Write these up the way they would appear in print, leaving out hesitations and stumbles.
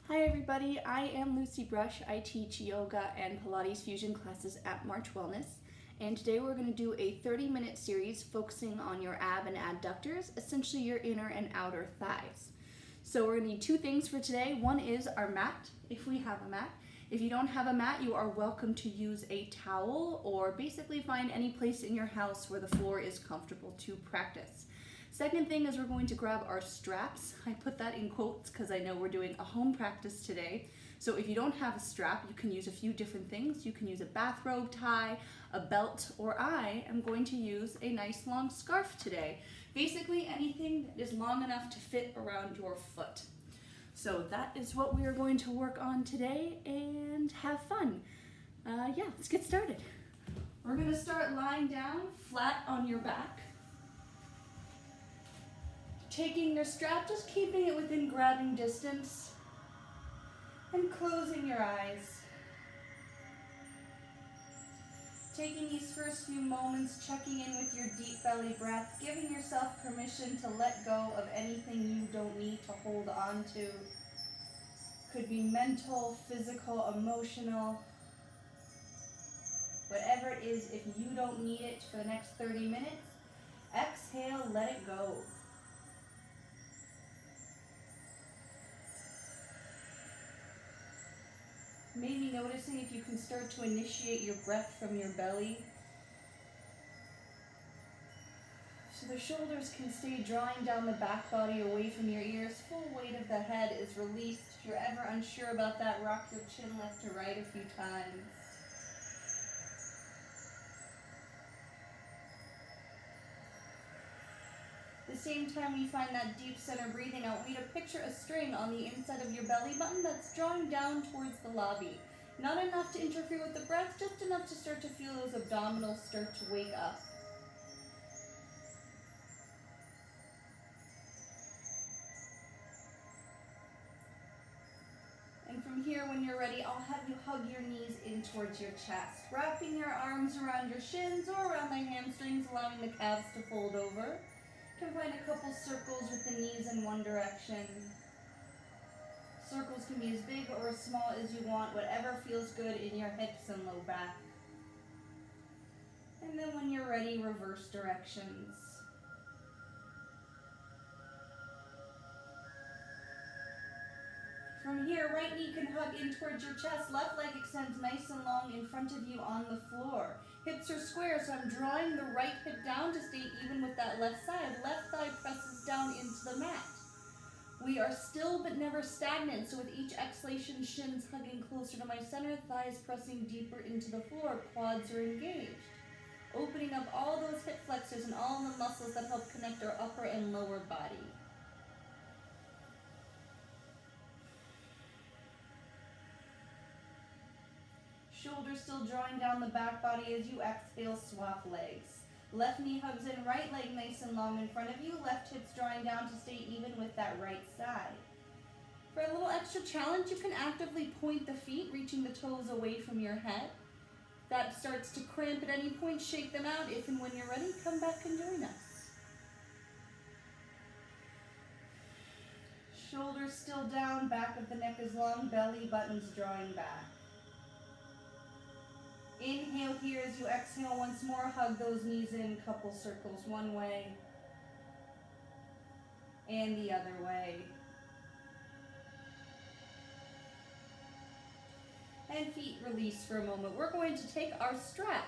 Hi everybody, I am Lucy Brush. I teach yoga and Pilates fusion classes at March Wellness. And today we're going to do a 30-minute series focusing on your ab and adductors, essentially your inner and outer thighs. So we're going to need two things for today. One is our mat, if we have a mat. If you don't have a mat, you are welcome to use a towel or basically find any place in your house where the floor is comfortable to practice. Second thing is we're going to grab our straps. I put that in quotes because I know we're doing a home practice today. So if you don't have a strap, you can use a few different things. You can use a bathrobe tie, a belt, or I am going to use a nice long scarf today. Basically anything that is long enough to fit around your foot. So that is what we are going to work on today and have fun. Let's get started. We're going to start lying down flat on your back. Taking your strap, just keeping it within grabbing distance and closing your eyes. Taking these first few moments, checking in with your deep belly breath, giving yourself permission to let go of anything you don't need to hold on to. Could be mental, physical, emotional. Whatever it is, if you don't need it for the next 30 minutes, exhale, let it go. Maybe noticing if you can start to initiate your breath from your belly. So the shoulders can stay drawing down the back body away from your ears. Full weight of the head is released. If you're ever unsure about that, rock your chin left to right a few times. At the same time you find that deep center breathing, I want you to picture a string on the inside of your belly button that's drawing down towards the lobby. Not enough to interfere with the breath, just enough to start to feel those abdominals start to wake up. And from here, when you're ready, I'll have you hug your knees in towards your chest, wrapping your arms around your shins or around the hamstrings, allowing the calves to fold over. You can find a couple circles with the knees in one direction. Circles can be as big or as small as you want, whatever feels good in your hips and low back. And then when you're ready, reverse directions. From here, right knee can hug in towards your chest, left leg extends nice and long in front of you on the floor. Hips are square, so I'm drawing the right hip down to stay even with that left side. Left thigh presses down into the mat. We are still but never stagnant, so with each exhalation, shins hugging closer to my center, thighs pressing deeper into the floor, quads are engaged. Opening up all those hip flexors and all the muscles that help connect our upper and lower body. Shoulders still drawing down the back body as you exhale, swap legs. Left knee hugs in, right leg nice and long in front of you, left hips drawing down to stay even with that right side. For a little extra challenge, you can actively point the feet, reaching the toes away from your head. If that starts to cramp at any point, shake them out. If and when you're ready, come back and join us. Shoulders still down, back of the neck is long, belly buttons drawing back. Inhale here as you exhale once more, hug those knees in, couple circles one way and the other way. And feet release for a moment. We're going to take our strap.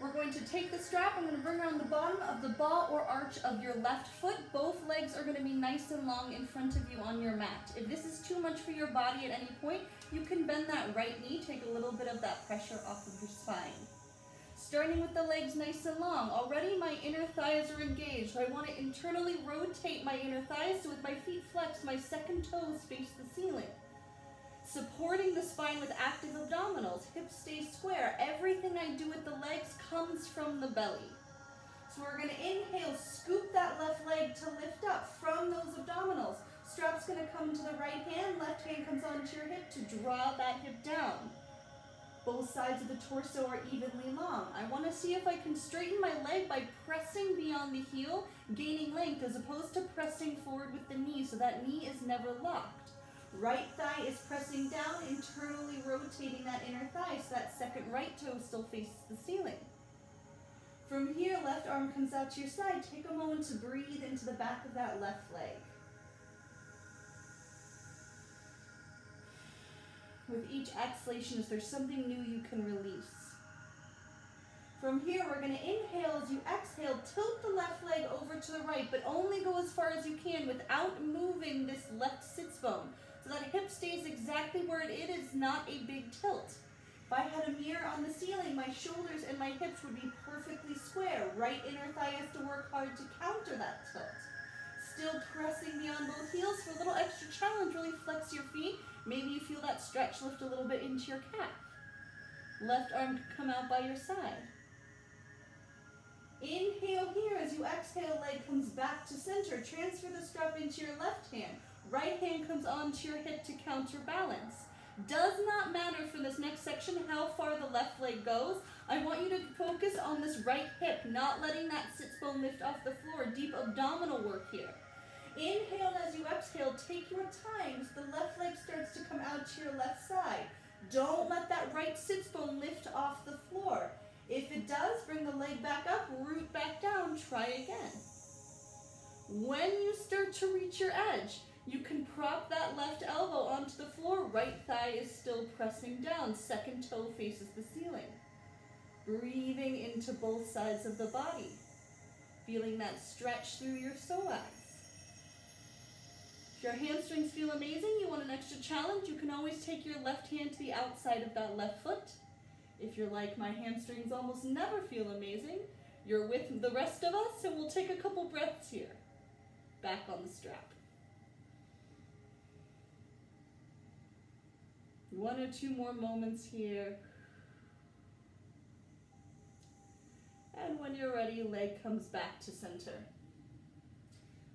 We're going to take the strap, I'm going to bring around the bottom of the ball or arch of your left foot. Both legs are going to be nice and long in front of you on your mat. If this is too much for your body at any point, you can bend that right knee, take a little bit of that pressure off of your spine. Starting with the legs nice and long. Already my inner thighs are engaged. So I want to internally rotate my inner thighs so with my feet flexed, my second toes face the ceiling. Supporting the spine with active abdominals, hips stay square. Everything I do with the legs comes from the belly. So we're going to inhale, scoop that left leg to lift up from those abdominals. Strap's going to come to the right hand, left hand comes onto your hip to draw that hip down. Both sides of the torso are evenly long. I want to see if I can straighten my leg by pressing beyond the heel, gaining length, as opposed to pressing forward with the knee, so that knee is never locked. Right thigh is pressing down, internally rotating that inner thigh so that second right toe still faces the ceiling. From here, left arm comes out to your side. Take a moment to breathe into the back of that left leg. With each exhalation, if there's something new you can release. From here, we're going to inhale. As you exhale, tilt the left leg over to the right, but only go as far as you can without moving this left sits bone. So that hip stays exactly where it is, not a big tilt. If I had a mirror on the ceiling, my shoulders and my hips would be perfectly square. Right inner thigh has to work hard to counter that tilt. Still pressing beyond both heels. For a little extra challenge, really flex your feet. Maybe you feel that stretch lift a little bit into your calf. Left arm can come out by your side. Inhale here. As you exhale, leg comes back to center. Transfer the strap into your left hand. Right hand comes onto your hip to counterbalance. Does not matter for this next section how far the left leg goes. I want you to focus on this right hip, not letting that sits bone lift off the floor. Deep abdominal work here. Inhale. As you exhale, take your time. So the left leg starts to come out to your left side. Don't let that right sits bone lift off the floor. If it does, bring the leg back up, root back down, try again. When you start to reach your edge, you can prop that left elbow onto the floor. Right thigh is still pressing down. Second toe faces the ceiling. Breathing into both sides of the body. Feeling that stretch through your psoas. If your hamstrings feel amazing, you want an extra challenge, you can always take your left hand to the outside of that left foot. If you're like, my hamstrings almost never feel amazing, you're with the rest of us, and we'll take a couple breaths here. Back on the strap. 1 or 2 more moments here. And when you're ready, leg comes back to center.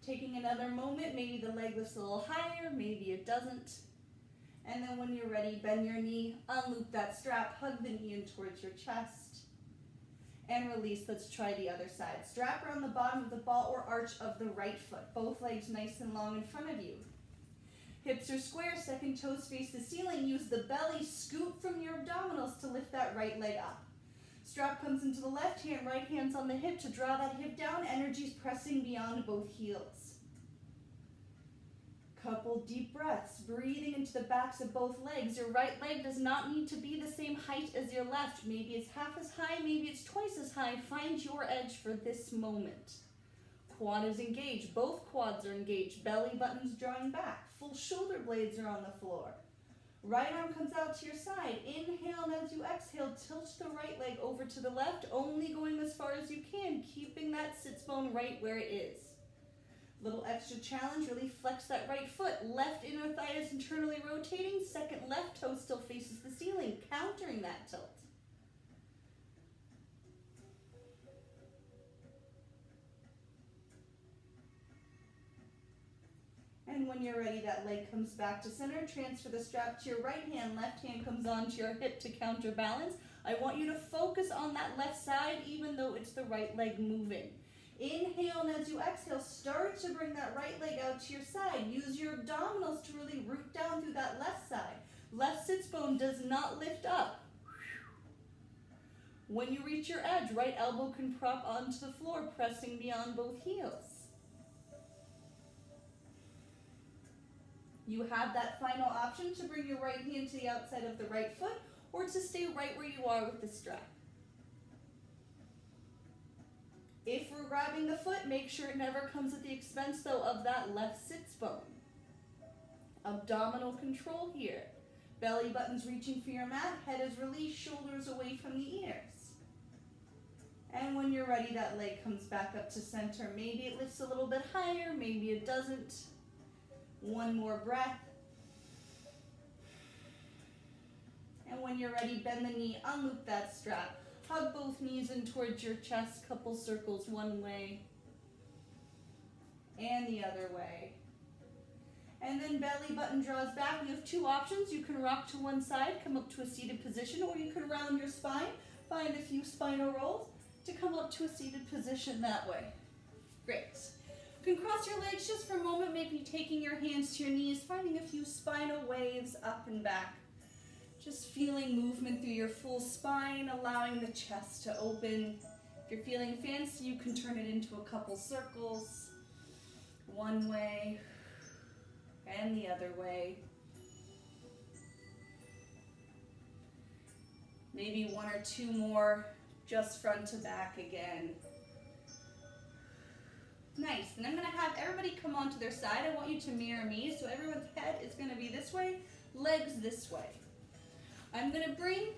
Taking another moment, maybe the leg lifts a little higher, maybe it doesn't. And then when you're ready, bend your knee, unloop that strap, hug the knee in towards your chest. And release. Let's try the other side. Strap around the bottom of the ball or arch of the right foot. Both legs nice and long in front of you. Hips are square, second toes face the ceiling. Use the belly, scoot from your abdominals to lift that right leg up. Strap comes into the left hand, right hand's on the hip to draw that hip down. Energy's pressing beyond both heels. Couple deep breaths, breathing into the backs of both legs. Your right leg does not need to be the same height as your left. Maybe it's half as high, maybe it's twice as high. Find your edge for this moment. Quad is engaged, both quads are engaged. Belly button's drawing back, full shoulder blades are on the floor. Right arm comes out to your side. Inhale, and as you exhale, tilt the right leg over to the left, only going as far as you can, keeping that sits bone right where it is. Little extra challenge, really flex that right foot. Left inner thigh is internally rotating. Second left toe still faces the ceiling, countering that tilt. And when you're ready, that leg comes back to center. Transfer the strap to your right hand. Left hand comes onto your hip to counterbalance. I want you to focus on that left side, even though it's the right leg moving. Inhale, and as you exhale, start to bring that right leg out to your side. Use your abdominals to really root down through that left side. Left sits bone does not lift up. When you reach your edge, right elbow can prop onto the floor, pressing beyond both heels. You have that final option to bring your right hand to the outside of the right foot or to stay right where you are with the strap. If we're grabbing the foot, make sure it never comes at the expense, though, of that left sits bone. Abdominal control here. Belly button's reaching for your mat, head is released, shoulders away from the ears. And when you're ready, that leg comes back up to center. Maybe it lifts a little bit higher, maybe it doesn't. One more breath. And when you're ready, bend the knee, unloop that strap. Hug both knees in towards your chest, couple circles one way and the other way. And then belly button draws back. We have 2 options. You can rock to one side, come up to a seated position, or you can round your spine, find a few spinal rolls to come up to a seated position that way. Great. You can cross your legs just for a moment, maybe taking your hands to your knees, finding a few spinal waves up and back. Just feeling movement through your full spine, allowing the chest to open. If you're feeling fancy, you can turn it into a couple circles. One way and the other way. Maybe one or two more, just front to back again. Nice, and I'm gonna have everybody come onto their side. I want you to mirror me, so everyone's head is gonna be this way, legs this way. I'm gonna bring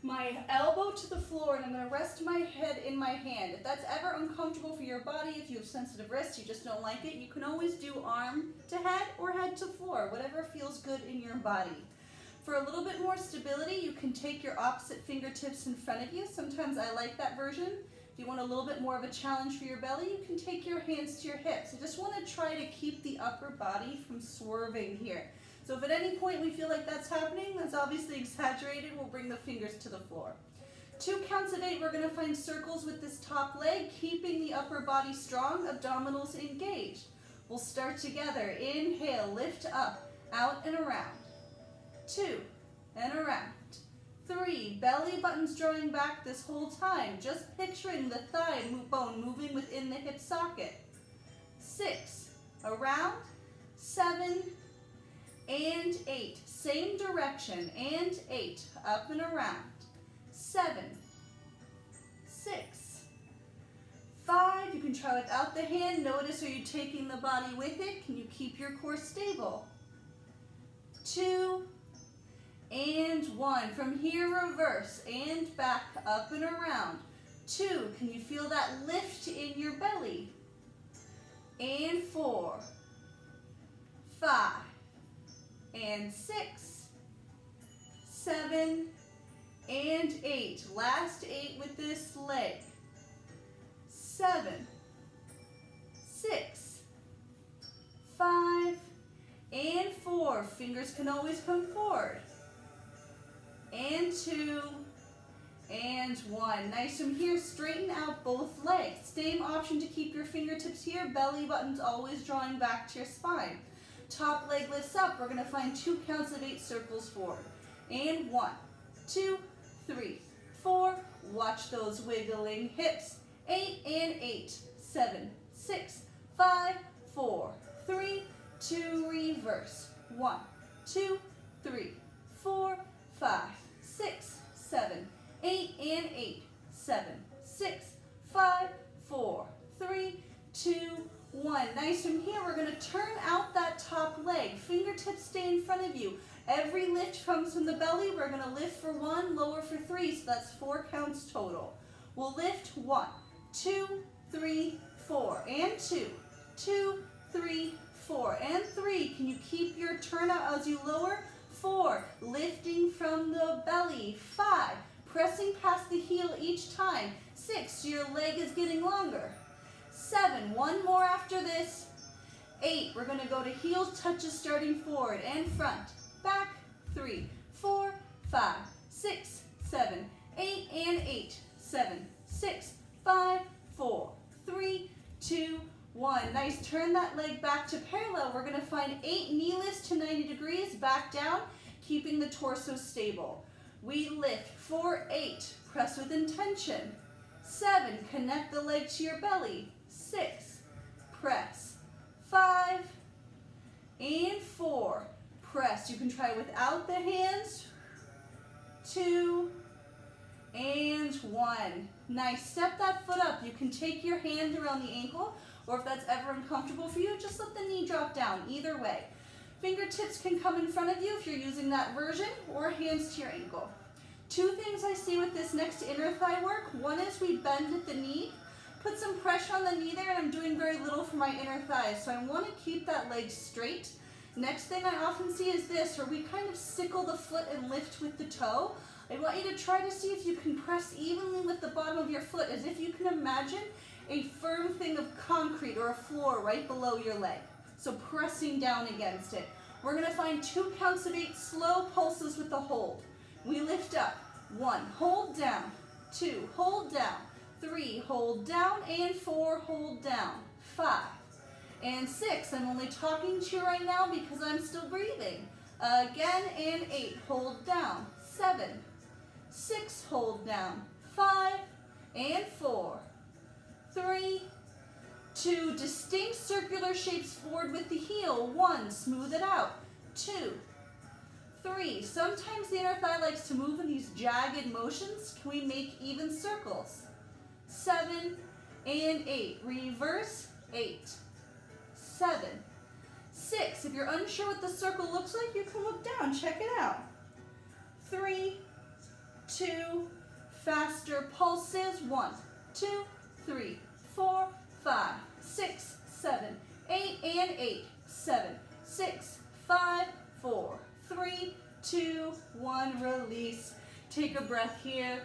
my elbow to the floor and I'm gonna rest my head in my hand. If that's ever uncomfortable for your body, if you have sensitive wrists, you just don't like it, you can always do arm to head or head to floor, whatever feels good in your body. For a little bit more stability, you can take your opposite fingertips in front of you. Sometimes I like that version. If you want a little bit more of a challenge for your belly, you can take your hands to your hips. I just want to try to keep the upper body from swerving here. So if at any point we feel like that's happening, that's obviously exaggerated, we'll bring the fingers to the floor. 2 counts of 8, we're going to find circles with this top leg, keeping the upper body strong, abdominals engaged. We'll start together. Inhale, lift up, out and around. 2, and around. 3, belly buttons drawing back this whole time, just picturing the thigh bone moving within the hip socket. 6, around. 7, and 8, same direction, and 8, up and around. 7, 6, 5, you can try without the hand. Notice, are you taking the body with it? Can you keep your core stable? 2, and 1. From here, reverse, and back, up and around. 2, can you feel that lift in your belly? And 4, 5, and 6, 7, and 8. Last 8 with this leg. 7, 6, 5, and 4. Fingers can always come forward. And 2, and 1. Nice. From here, straighten out both legs. Same option to keep your fingertips here. Belly buttons always drawing back to your spine. Top leg lifts up. We're going to find 2 counts of 8 circles forward. And 1, 2, 3, 4. Watch those wiggling hips. 8 and 8. 7, 6, 5, 4, 3, 2, reverse. 1, 2, 3, 4, 5, 6, 7, 8 and 8. 7, 6, 5, 4, 3, 2, 1. Nice. From here, we're going to turn out that top leg. Fingertips stay in front of you. Every lift comes from the belly. We're going to lift for 1, lower for 3, so that's 4 counts total. We'll lift 1, 2, 3, 4, and 2, 2, 3, 4, and 3. Can you keep your turnout as you lower? 4, lifting from the belly. 5, pressing past the heel each time. 6, your leg is getting longer. 7, 1 more after this. 8, we're going to go to heels touches starting forward and front. Back. 3, 4, 5, 6, 7, 8, and 8. 7, 6, 5, 4, 3, 2, 1. Nice. Turn that leg back to parallel. We're going to find 8 knee lifts to 90 degrees. Back down, keeping the torso stable. We lift for 8. Press with intention. 7, connect the leg to your belly. 6, press. 5, and 4, press. You can try without the hands. 2, and 1. Nice. Step that foot up. You can take your hand around the ankle, or if that's ever uncomfortable for you, just let the knee drop down. Either way. Fingertips can come in front of you if you're using that version, or hands to your ankle. 2 things I see with this next inner thigh work. One is we bend at the knee, put some pressure on the knee there, and I'm doing very little for my inner thighs, so I want to keep that leg straight. Next thing I often see is this, where we kind of sickle the foot and lift with the toe. I want you to try to see if you can press evenly with the bottom of your foot, as if you can imagine a firm thing of concrete or a floor right below your leg. So pressing down against it. We're going to find 2 counts of 8 slow pulses with the hold. We lift up. 1, hold down. 2, hold down. 3, hold down. And 4, hold down. 5, and 6. I'm only talking to you right now because I'm still breathing. Again, and 8, hold down, 7, 6, hold down, 5, and 4, 3, 2, distinct circular shapes forward with the heel, 1, smooth it out, 2, 3, sometimes the inner thigh likes to move in these jagged motions. Can we make even circles? 7, and 8, reverse, 8, 7, 6, if you're unsure what the circle looks like, you can look down, check it out. 3, 2, faster pulses, 1, 2, 3, 4, 5, 6, 7, 8, and 8, 7, 6, 5, 4, 3, 2, 1, release. Take a breath here.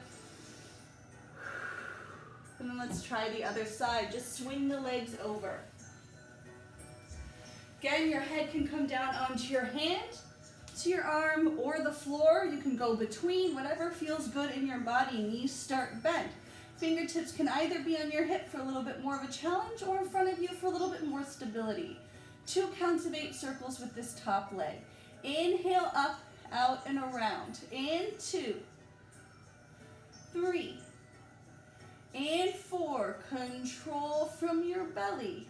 And then let's try the other side. Just swing the legs over. Again, your head can come down onto your hand, to your arm, or the floor. You can go between, whatever feels good in your body. Knees start bent. Fingertips can either be on your hip for a little bit more of a challenge or in front of you for a little bit more stability. 2 counts of 8 circles with this top leg. Inhale up, out, and around. And 2, 3, and 4. Control from your belly.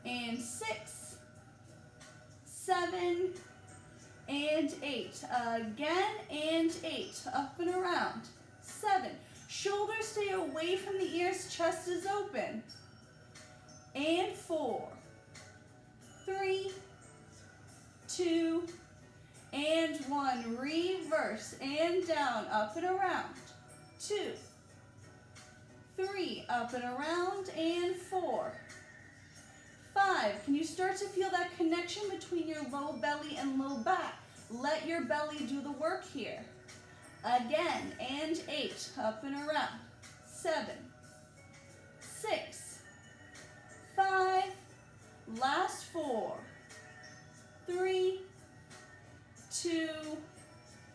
And 6, 7, and 8. Again, and 8. Up and around. 7. Shoulders stay away from the ears, chest is open. And 4, 3, 2, and 1. Reverse and down, up and around. 2, 3, up and around, and 4, 5. Can you start to feel that connection between your low belly and low back? Let your belly do the work here. Again, and 8, up and around. 7, 6, 5, last 4, 3, 2,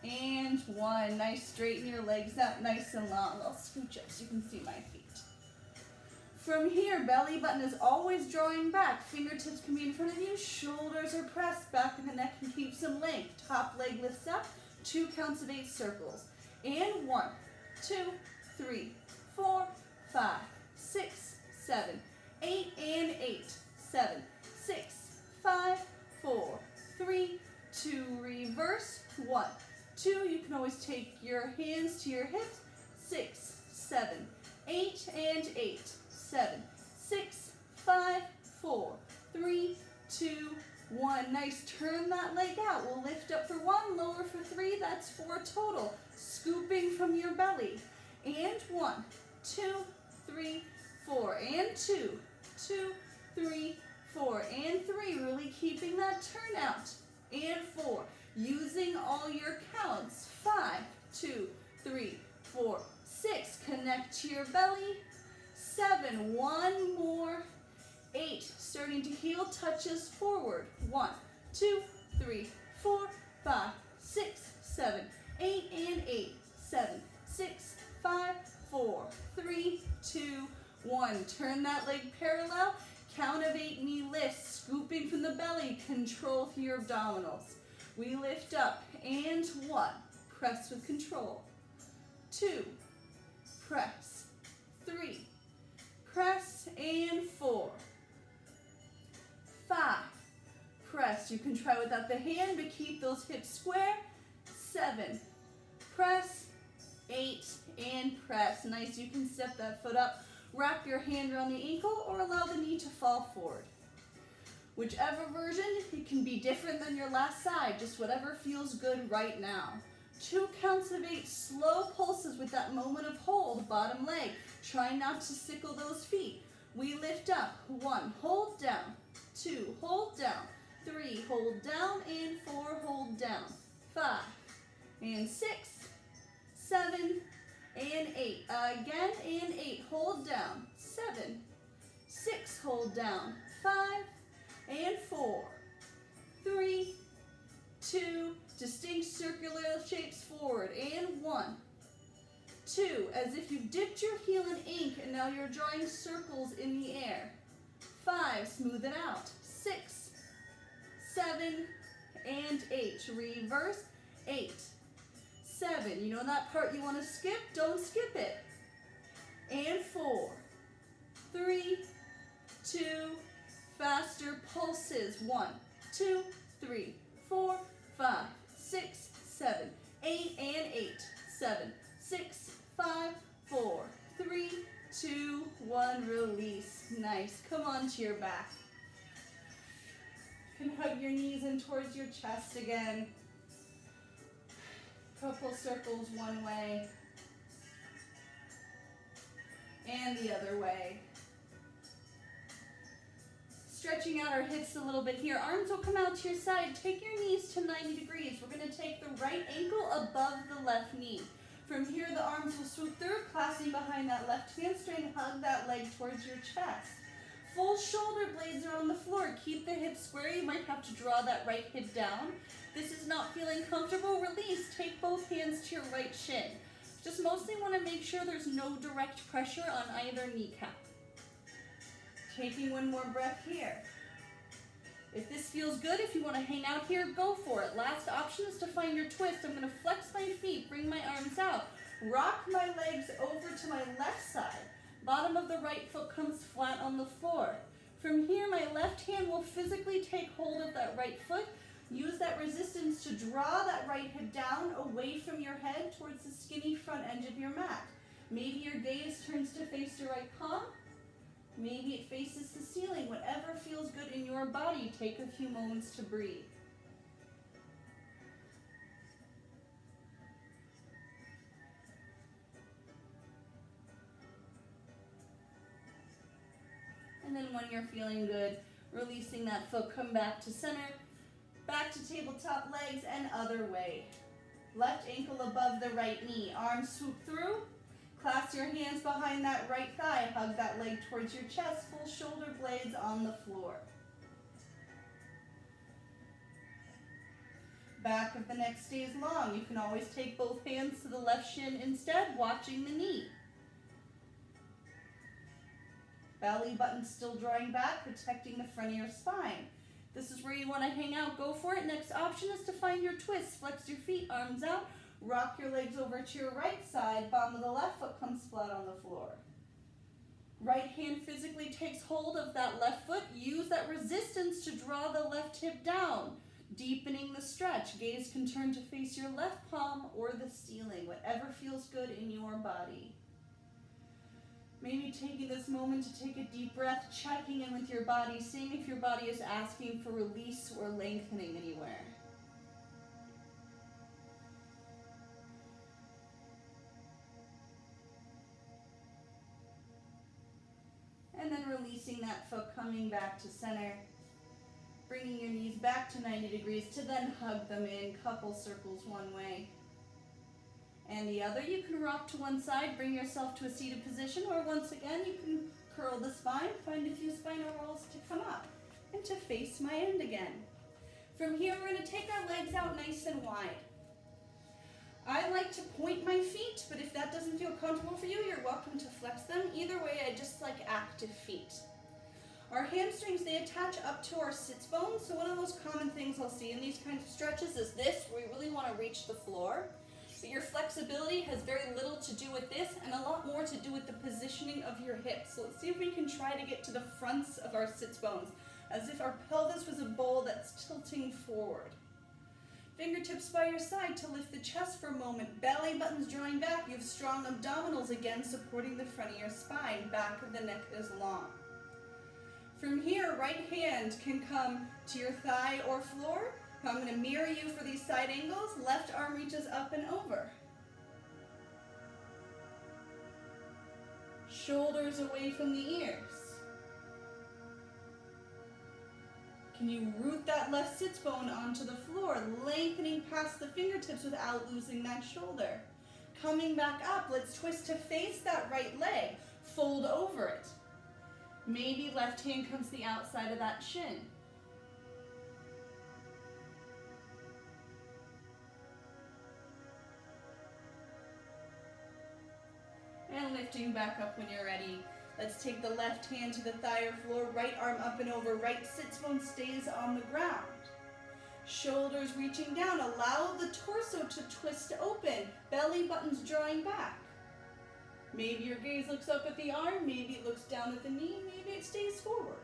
and 1. Nice, straighten your legs out nice and long. I'll scooch up so you can see my feet. From here, belly button is always drawing back. Fingertips can be in front of you. Shoulders are pressed. Back of the neck can keep some length. Top leg lifts up. 2 counts of 8 circles. And 1, 2, 3, 4, 5, 6, 7, 8, and 8. 7, 6, 5, 4, 3, 2, reverse. 1, 2. You can always take your hands to your hips. 6, 7, 8, and 8. 7, 6, 5, 4, 3, 2, 1. Nice. Turn that leg out. We'll lift up for 1, lower for 3. That's 4 total. Scooping from your belly. And 1, 2, 3, 4, and 2, 2, 3, 4, and 3. Really keeping that turn out. And 4. Using all your counts. 5, 2, 3, 4, 6. Connect to your belly. 7, 1 more. 8, starting to heel, touches forward. 1, 2, 3, 4, 5, 6, 7, 8, and 8. 7, 6, 5, 4, 3, 2, 1. Turn that leg parallel. Count of 8, knee lift, scooping from the belly. Control through your abdominals. We lift up, and 1. Press with control. 2, press. 3, press, and 4, 5, press. You can try without the hand, but keep those hips square. 7, press, 8, and press. Nice, you can step that foot up, wrap your hand around the ankle, or allow the knee to fall forward. Whichever version, it can be different than your last side, just whatever feels good right now. 2 counts of 8, slow pulses with that moment of hold, bottom leg. Try not to sickle those feet. We lift up. 1, hold down. 2, hold down. 3, hold down. And 4, hold down. 5, and 6, 7, and 8. Again, and 8, hold down. 7, 6, hold down. 5, and 4, 3, 2, distinct circular shapes forward, and 1, 2, as if you've dipped your heel in ink and now you're drawing circles in the air. 5, smooth it out. 6, 7, and 8. Reverse. 8, 7. You know that part you want to skip? Don't skip it. And 4, 3, 2, faster pulses. 1, 2, 3, 4, 5, 6, 7, 8, and 8. 7, 6, 5, 4, 3, 2, 1, release. Nice. Come on to your back. You can hug your knees in towards your chest again. Couple circles one way and the other way. Stretching out our hips a little bit here. Arms will come out to your side. Take your knees to 90 degrees. We're going to take the right ankle above the left knee. From here, the arms will swoop through, clasping behind that left hamstring. Hug that leg towards your chest. Full shoulder blades are on the floor. Keep the hips square. You might have to draw that right hip down. This is not feeling comfortable. Release. Take both hands to your right shin. Just mostly want to make sure there's no direct pressure on either kneecap. Taking one more breath here. If this feels good, if you want to hang out here, go for it. Last option is to find your twist. I'm going to flex my feet, bring my arms out, rock my legs over to my left side. Bottom of the right foot comes flat on the floor. From here, my left hand will physically take hold of that right foot. Use that resistance to draw that right hip down away from your head towards the skinny front edge of your mat. Maybe your gaze turns to face your right palm. Maybe it faces the ceiling. Whatever feels good in your body, take a few moments to breathe. And then when you're feeling good, releasing that foot, come back to center, back to tabletop legs and other way. Left ankle above the right knee, arms swoop through. Clasp your hands behind that right thigh. Hug that leg towards your chest. Full shoulder blades on the floor. Back of the neck stays long. You can always take both hands to the left shin instead, watching the knee. Belly button still drawing back, protecting the front of your spine. This is where you want to hang out. Go for it. Next option is to find your twist. Flex your feet, arms out. Rock your legs over to your right side. Bottom of the left foot comes flat on the floor. Right hand physically takes hold of that left foot. Use that resistance to draw the left hip down. Deepening the stretch. Gaze can turn to face your left palm or the ceiling. Whatever feels good in your body. Maybe taking this moment to take a deep breath, checking in with your body, seeing if your body is asking for release or lengthening anywhere. And then releasing that foot, coming back to center. Bringing your knees back to 90 degrees to then hug them in, couple circles one way and the other. You can rock to one side, bring yourself to a seated position, or once again, you can curl the spine, find a few spinal rolls to come up and to face my end again. From here, we're going to take our legs out nice and wide. I like to point my feet, but if that doesn't feel comfortable for you, you're welcome to flex them. Either way, I just like active feet. Our hamstrings, they attach up to our sits bones, so one of the most common things I'll see in these kinds of stretches is this, where you really want to reach the floor. But your flexibility has very little to do with this and a lot more to do with the positioning of your hips. So let's see if we can try to get to the fronts of our sits bones, as if our pelvis was a bowl that's tilting forward. Fingertips by your side to lift the chest for a moment. Belly buttons drawing back. You have strong abdominals again supporting the front of your spine. Back of the neck is long. From here, right hand can come to your thigh or floor. I'm going to mirror you for these side angles. Left arm reaches up and over. Shoulders away from the ears. Can you root that left sits bone onto the floor, lengthening past the fingertips without losing that shoulder? Coming back up, let's twist to face that right leg. Fold over it. Maybe left hand comes to the outside of that shin. And lifting back up when you're ready. Let's take the left hand to the thigh or floor, right arm up and over, right sits bone stays on the ground. Shoulders reaching down, allow the torso to twist open, belly buttons drawing back. Maybe your gaze looks up at the arm, maybe it looks down at the knee, maybe it stays forward.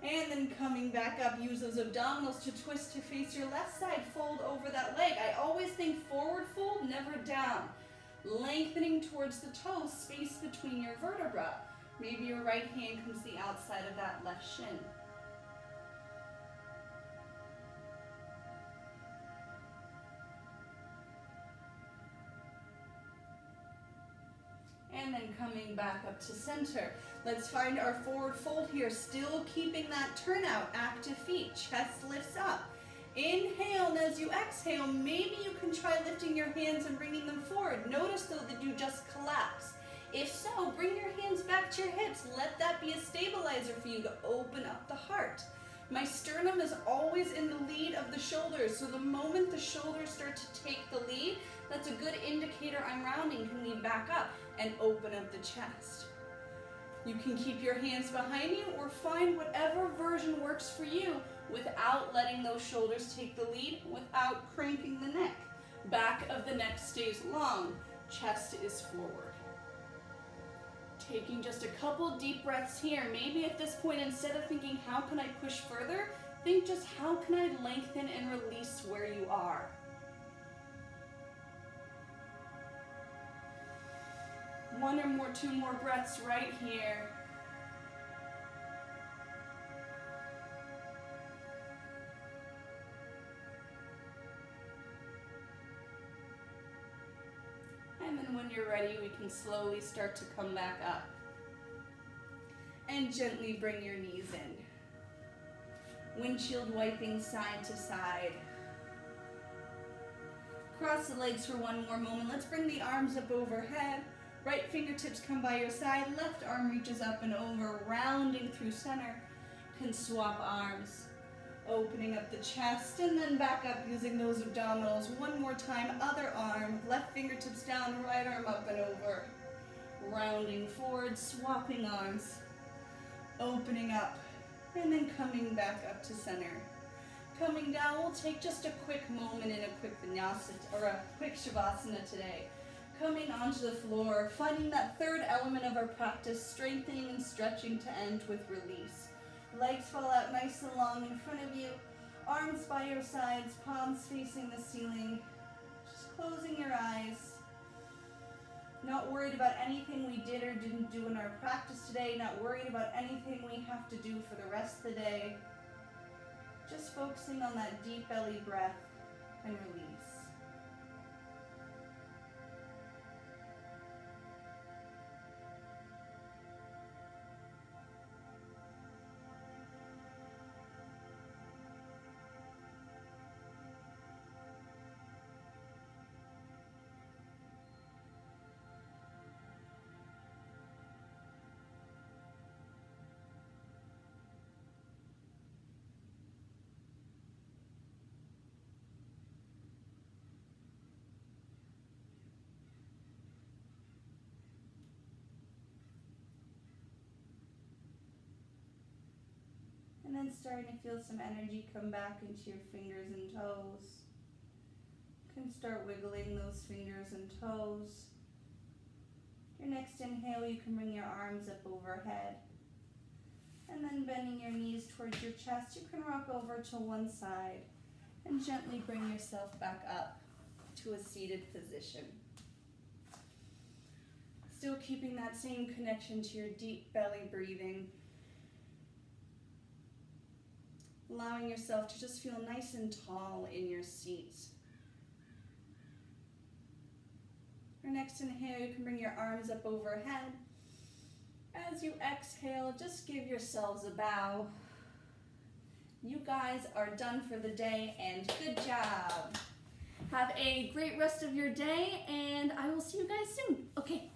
And then coming back up, use those abdominals to twist to face your left side, fold over that leg. I always think forward fold, never down. Lengthening towards the toes, space between your vertebra. Maybe your right hand comes to the outside of that left shin. And then coming back up to center. Let's find our forward fold here, still keeping that turnout, active feet, chest lifts up. Inhale, and as you exhale, maybe you can try lifting your hands and bringing them forward. Notice though that you just collapse. If so, bring your hands back to your hips. Let that be a stabilizer for you to open up the heart. My sternum is always in the lead of the shoulders, so the moment the shoulders start to take the lead, that's a good indicator I'm rounding. Can we back up and open up the chest? You can keep your hands behind you or find whatever version works for you without letting those shoulders take the lead, without cranking the neck. Back of the neck stays long, chest is forward. Taking just a couple deep breaths here. Maybe at this point, instead of thinking, how can I push further? Think just, how can I lengthen and release where you are? One or more, two more breaths right here. And then when you're ready, we can slowly start to come back up. And gently bring your knees in. Windshield wiping side to side. Cross the legs for one more moment. Let's bring the arms up overhead. Right fingertips come by your side. Left arm reaches up and over, rounding through center. Can swap arms. Opening up the chest and then back up using those abdominals. One more time, other arm, left fingertips down, right arm up and over. Rounding forward, swapping arms. Opening up and then coming back up to center. Coming down, we'll take just a quick moment in a quick vinyasa or a quick shavasana today. Coming onto the floor, finding that third element of our practice, strengthening and stretching to end with release. Legs fall out nice and long in front of you, arms by your sides, palms facing the ceiling. Just closing your eyes. Not worried about anything we did or didn't do in our practice today, not worried about anything we have to do for the rest of the day. Just focusing on that deep belly breath and release. And then starting to feel some energy come back into your fingers and toes. You can start wiggling those fingers and toes. Your next inhale, you can bring your arms up overhead. And then bending your knees towards your chest, you can rock over to one side and gently bring yourself back up to a seated position. Still keeping that same connection to your deep belly breathing. Allowing yourself to just feel nice and tall in your seat. Your next inhale, you can bring your arms up overhead. As you exhale, just give yourselves a bow. You guys are done for the day, and good job. Have a great rest of your day, and I will see you guys soon. Okay.